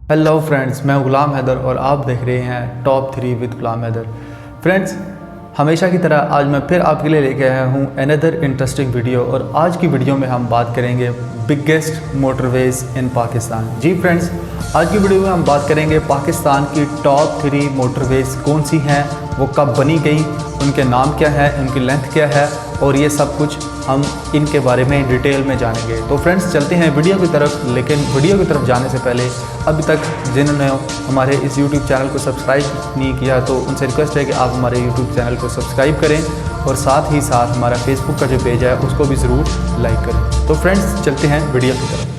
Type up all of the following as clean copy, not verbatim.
Hello friends, मैं गुलाम हैदर और आप देख रहे हैं top 3 with Ghulam Haider. Friends, हमेशा की तरह आज मैं फिर आपके लिए लेके आया हूँ अनदर इंटरेस्टिंग वीडियो और आज की वीडियो में हम बात करेंगे बिगेस्ट मोटरवेज़ इन पाकिस्तान। जी फ्रेंड्स, आज की वीडियो में हम बात करेंगे पाकिस्तान की टॉप 3 मोटरवेज़ कौन सी हैं, वो कब बनी गई, उनके नाम क्या है, उनकी लेंथ क्या है और ये सब कुछ हम इनके बारे में डिटेल में जानेंगे। तो फ्रेंड्स चलते हैं वीडियो की तरफ, लेकिन वीडियो की तरफ जाने से पहले अभी तक जिन्होंने हमारे इस YouTube चैनल को सब्सक्राइब नहीं किया तो उनसे रिक्वेस्ट है कि आप हमारे YouTube चैनल को सब्सक्राइब करें और साथ ही साथ हमारा फेसबुक का जो पेज है उसको भी ज़रूर लाइक करें। तो फ्रेंड्स चलते हैं वीडियो की तरफ।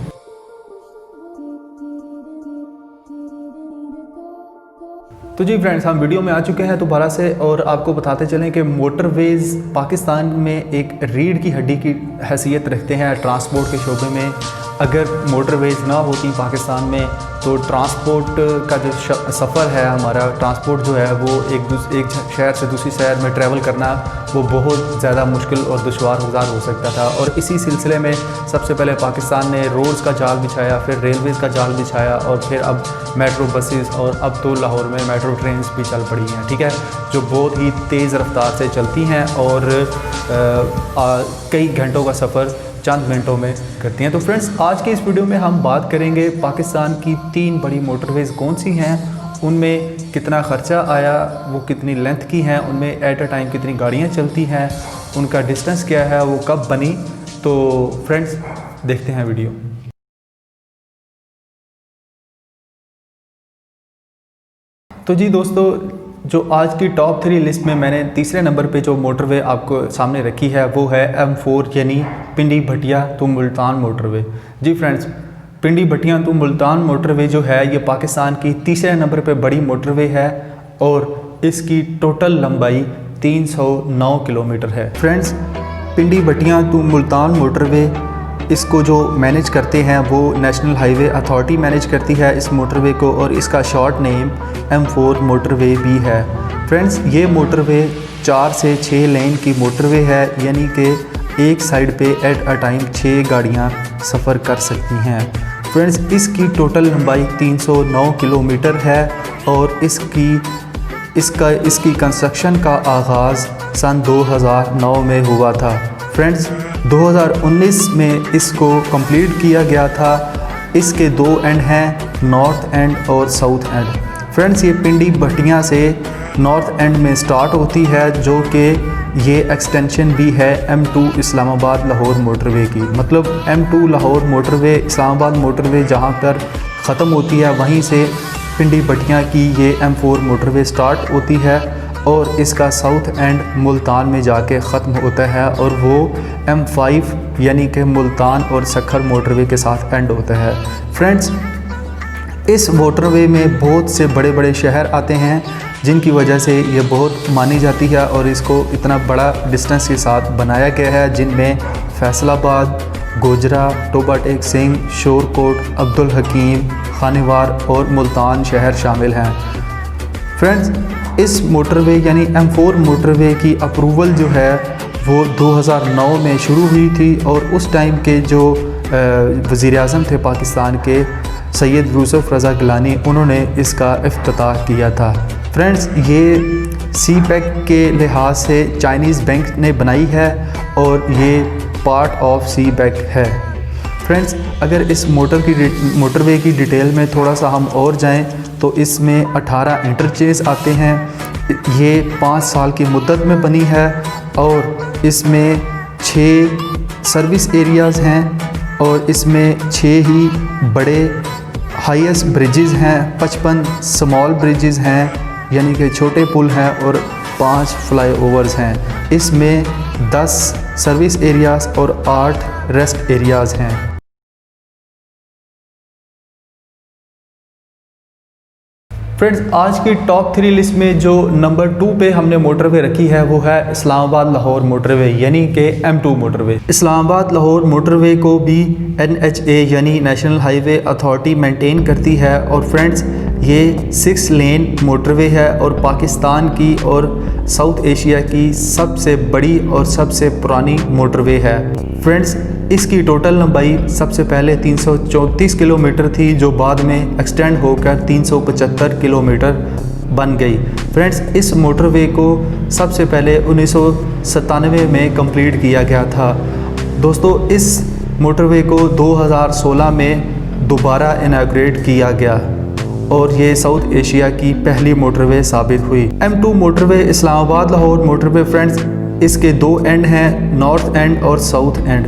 तो जी फ्रेंड्स, हम वीडियो में आ चुके हैं दोबारा से और आपको बताते चलें कि मोटरवेज़ पाकिस्तान में एक रीढ़ की हड्डी की हैसियत रखते हैं ट्रांसपोर्ट के शोबे में। अगर मोटरवेज़ ना होती पाकिस्तान में तो ट्रांसपोर्ट का जो सफ़र है, हमारा ट्रांसपोर्ट जो है वो एक शहर से दूसरी शहर में ट्रैवल करना वो बहुत ज़्यादा मुश्किल और दुश्वार गुजार हो सकता था। और इसी सिलसिले में सबसे पहले पाकिस्तान ने रोड्स का जाल बिछाया, फिर रेलवेज़ का जाल बिछाया और फिर अब मेट्रो बसेस और अब तो लाहौर में मेट्रो ट्रेन्स भी चल पड़ी हैं, ठीक है, जो बहुत ही तेज़ रफ्तार से चलती हैं और कई घंटों का सफ़र चंद मिनटों में करती हैं। तो फ्रेंड्स, आज के इस वीडियो में हम बात करेंगे पाकिस्तान की 3 बड़ी मोटरवेज़ कौन सी हैं, उनमें कितना ख़र्चा आया, वो कितनी लेंथ की हैं, उनमें एट अ टाइम कितनी गाड़ियाँ चलती हैं, उनका डिस्टेंस क्या है, वो कब बनी। तो फ्रेंड्स देखते हैं वीडियो। तो जी दोस्तों, जो आज की टॉप 3 लिस्ट में मैंने तीसरे नंबर पे जो मोटरवे आपको सामने रखी है वो है M4 यानी पिंडी भटिया टू मुल्तान मोटरवे। जी friends, Pindi Bhattian to Multan motorway जो है ये पाकिस्तान की तीसरे नंबर पे बड़ी मोटरवे है और इसकी टोटल लंबाई 309 किलोमीटर है। Friends, Pindi Bhattian to Multan motorway इसको जो मैनेज करते हैं वो नेशनल हाईवे अथॉरिटी मैनेज करती है इस मोटरवे को और इसका शॉर्ट नेम M4 मोटरवे भी है। फ्रेंड्स, ये मोटरवे 4 से 6 लेन की मोटरवे है, यानी कि एक साइड पे एट अ टाइम 6 गाड़ियाँ सफ़र कर सकती हैं। फ्रेंड्स, इसकी टोटल लंबाई 309 किलोमीटर है और इसकी कंस्ट्रक्शन का आगाज़ सन 2009 में हुआ था। फ्रेंड्स, 2019 में इसको कंप्लीट किया गया था। इसके 2 एंड हैं, नॉर्थ एंड और साउथ एंड। फ्रेंड्स, ये पिंडी भटिया से नॉर्थ एंड में स्टार्ट होती है, जो कि ये एक्सटेंशन भी है M2 इस्लामाबाद लाहौर मोटरवे की। मतलब M2 Lahore motorway Islamabad motorway जहाँ पर ख़त्म होती है वहीं से पिंडी भटिया की ये M4 मोटरवे स्टार्ट होती है और इसका साउथ एंड मुल्तान में जाके ख़त्म होता है और वो M5 यानी कि मुल्तान और सखर मोटरवे के साथ एंड होता है। फ्रेंड्स, इस मोटरवे में बहुत से बड़े बड़े शहर आते हैं जिनकी वजह से ये बहुत मानी जाती है और इसको इतना बड़ा डिस्टेंस के साथ बनाया गया है, जिनमें फैसलाबाद, गोजरा, टोबा टेक सिंह, शोरकोट, अब्दुल हकीम, खानेवार और मुल्तान शहर शामिल हैं। फ्रेंड्स, इस मोटरवे यानी M4 मोटरवे की अप्रूवल जो है वो 2009 में शुरू हुई थी और उस टाइम के जो वज़ीर-ए-आज़म थे पाकिस्तान के सैयद यूसुफ रज़ा गिलानी, उन्होंने इसका इफ्तिताह किया था। फ्रेंड्स, ये CPEC के लिहाज से चाइनीज़ बैंक ने बनाई है और ये पार्ट ऑफ CPEC है। फ्रेंड्स, अगर इस मोटरवे की डिटेल में थोड़ा सा हम और जाएं तो इसमें 18 इंटरचेंज आते हैं। ये 5 साल की मुद्दत में बनी है और इसमें 6 सर्विस एरियाज़ हैं और इसमें 6 ही बड़े हाईएस्ट ब्रिजेज़ हैं, 55 स्मॉल ब्रिजेज़ हैं यानी कि छोटे पुल हैं और 5 फ्लाईओवर्स हैं। इसमें 10 सर्विस एरियाज़ और 8 रेस्ट एरियाज़ हैं। फ्रेंड्स, आज की टॉप 3 लिस्ट में जो नंबर 2 पे हमने मोटरवे रखी है वो है इस्लामाबाद लाहौर मोटरवे यानी कि M2 motorway. Islamabad Lahore motorway को भी NHA यानी नेशनल हाईवे अथॉरिटी मेंटेन करती है और फ्रेंड्स, ये 6 लेन मोटरवे है और पाकिस्तान की और साउथ एशिया की सबसे बड़ी और सबसे पुरानी मोटरवे है। फ्रेंड्स, इसकी टोटल लंबाई सबसे पहले 334 किलोमीटर थी, जो बाद में एक्सटेंड होकर 375 किलोमीटर बन गई। फ्रेंड्स, इस मोटरवे को सबसे पहले 1997 में कंप्लीट किया गया था। दोस्तों, इस मोटरवे को 2016 में दोबारा इनॉग्रेट किया गया और ये साउथ एशिया की पहली मोटरवे साबित हुई। M2 motorway Islamabad Lahore motorway friends, इसके दो एंड हैं, नॉर्थ एंड और साउथ एंड।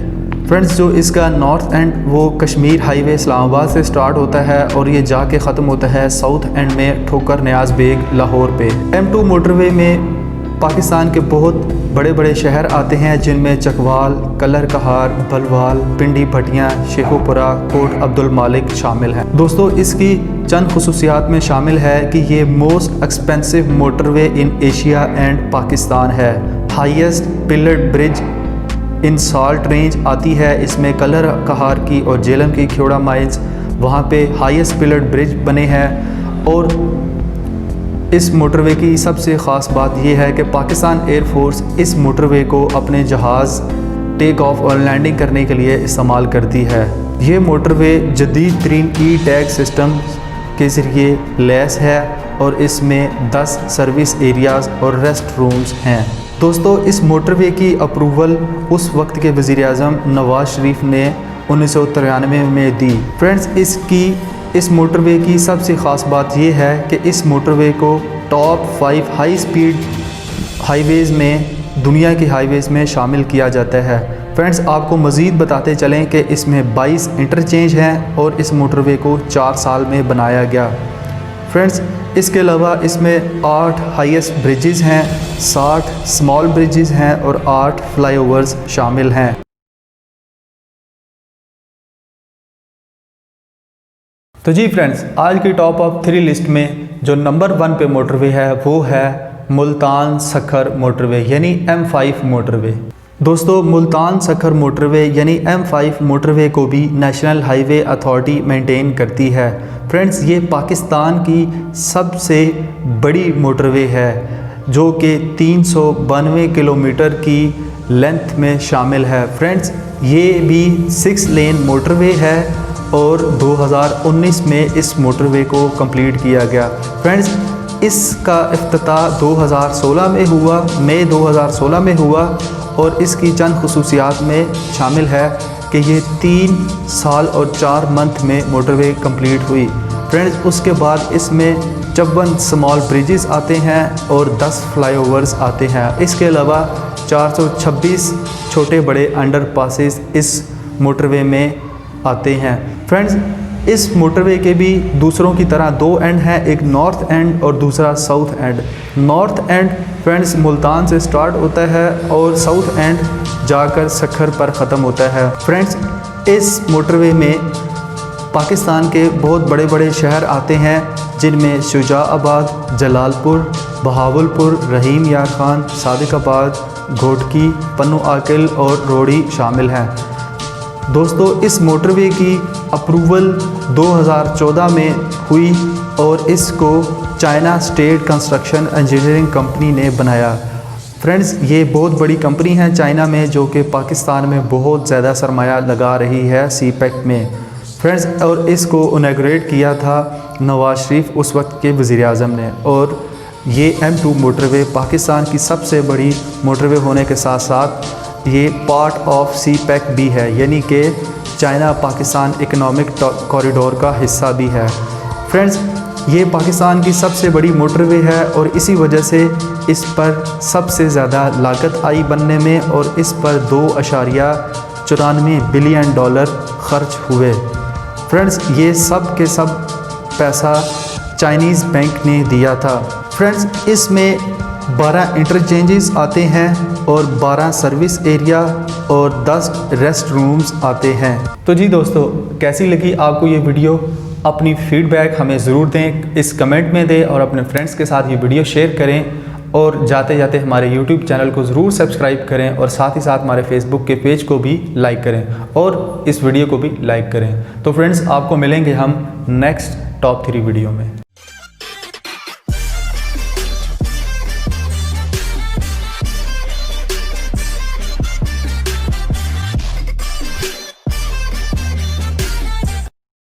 फ्रेंड्स, जो इसका नॉर्थ एंड वो कश्मीर हाईवे इस्लामाबाद से स्टार्ट होता है और ये जाके ख़त्म होता है साउथ एंड में ठोकर नियाज बेग लाहौर पे। M2 मोटरवे में पाकिस्तान के बहुत बड़े बड़े शहर आते हैं, जिनमें चकवाल, कलर कहार, बलवाल, पिंडी भटियाँ, शेखोपुरा, कोट अब्दुल मालिक शामिल हैं। दोस्तों, इसकी चंद खुसूसियात में शामिल है कि ये most expensive motorway in Asia and Pakistan है। Highest pillared bridge in Salt Range आती है, इसमें कलर कहार की और जेलम की ख्योड़ा माइल्स वहाँ पे हाईएस्ट पिलर्ड ब्रिज बने हैं। और इस मोटरवे की सबसे ख़ास बात यह है कि पाकिस्तान एयरफोर्स इस मोटरवे को अपने जहाज़ टेक ऑफ और लैंडिंग करने के लिए इस्तेमाल करती है। ये मोटरवे जदीद तरीन ई-टैग सिस्टम के ज़रिए लैस है और इसमें 10 सर्विस एरियाज़ और रेस्ट रूम्स हैं। दोस्तों, इस मोटरवे की अप्रूवल उस वक्त के वज़ीर-ए-आज़म नवाज शरीफ ने 1993 में दी। फ्रेंड्स, इस मोटरवे की सबसे ख़ास बात यह है कि इस मोटरवे को टॉप 5 हाई स्पीड हाईवेज़ में, दुनिया की हाईवेज़ में शामिल किया जाता है। फ्रेंड्स, आपको मज़ीद बताते चलें कि इसमें 22 इंटरचेंज हैं और इस मोटरवे को 4 साल में बनाया गया। फ्रेंड्स, इसके अलावा इसमें 8 हाईएस्ट ब्रिजेज़ हैं, 60 स्मॉल ब्रिजेज़ हैं और 8 फ्लाईओवर्स शामिल हैं। तो जी फ्रेंड्स, आज की टॉप ऑफ 3 लिस्ट में जो नंबर 1 पे मोटरवे है वो है मुल्तान सखर मोटरवे यानी M5 मोटरवे। दोस्तों, मुल्तान सखर मोटरवे यानी M5 मोटरवे को भी नेशनल हाईवे अथॉरिटी मेंटेन करती है। फ्रेंड्स, ये पाकिस्तान की सबसे बड़ी मोटरवे है जो कि 392 किलोमीटर की लेंथ में शामिल है। फ्रेंड्स, ये भी 6 लेन मोटरवे है और 2019 में इस मोटरवे को कंप्लीट किया गया। फ्रेंड्स, इसका इफ्तिताह 2016 में हुआ, मई 2016 में हुआ और इसकी चंद खुसूसियात में शामिल है कि ये 3 साल और 4 मंथ में मोटरवे कंप्लीट हुई। फ्रेंड्स, उसके बाद इसमें 54 स्मॉल ब्रिजेस आते हैं और 10 फ्लाईओवर्स आते हैं। इसके अलावा 426 छोटे बड़े अंडरपासेस इस मोटरवे में आते हैं। फ्रेंड्स, इस मोटरवे के भी दूसरों की तरह 2 एंड हैं, एक नॉर्थ एंड और दूसरा south and. North and friends Multan से स्टार्ट होता है और साउथ एंड जाकर सखर पर ख़त्म होता है। फ्रेंड्स, इस मोटरवे में पाकिस्तान के बहुत बड़े बड़े शहर आते हैं, जिनमें शुजाआबाद, जलालपुर, बहावलपुर, रहीम यार खान, सादिकाबाद, घोटकी, पन्नू आकिल और रोड़ी शामिल हैं। दोस्तों, इस मोटरवे की अप्रूवल 2014 में हुई और इसको China state construction engineering company ने बनाया। फ्रेंड्स, ये बहुत बड़ी कंपनी है चाइना में जो कि पाकिस्तान में बहुत ज़्यादा सरमाया लगा रही है सीपेक में। फ्रेंड्स, और इसको इनॉग्रेट किया था नवाज शरीफ उस वक्त के वज़ीर-ए-आज़म ने। और ये M2 मोटरवे पाकिस्तान की सबसे बड़ी मोटरवे होने के साथ साथ ये पार्ट ऑफ सीपेक भी है, यानी कि चाइना पाकिस्तान इकोनॉमिक कॉरिडोर का हिस्सा भी है। फ्रेंड्स, ये पाकिस्तान की सबसे बड़ी मोटरवे है और इसी वजह से इस पर सबसे ज़्यादा लागत आई बनने में और इस पर $2.94 बिलियन खर्च हुए। फ्रेंड्स, ये सब के सब पैसा चाइनीज़ बैंक ने दिया था। फ्रेंड्स, इसमें 12 इंटरचेंजेस आते हैं और 12 सर्विस एरिया और 10 रेस्ट रूम्स आते हैं। तो जी दोस्तों, कैसी लगी आपको ये वीडियो? अपनी फीडबैक हमें ज़रूर दें, इस कमेंट में दें और अपने फ्रेंड्स के साथ ये वीडियो शेयर करें। और जाते जाते हमारे YouTube चैनल को ज़रूर सब्सक्राइब करें और साथ ही साथ हमारे Facebook के पेज को भी लाइक करें और इस वीडियो को भी लाइक करें। तो फ्रेंड्स, आपको मिलेंगे हम नेक्स्ट टॉप 3 वीडियो में।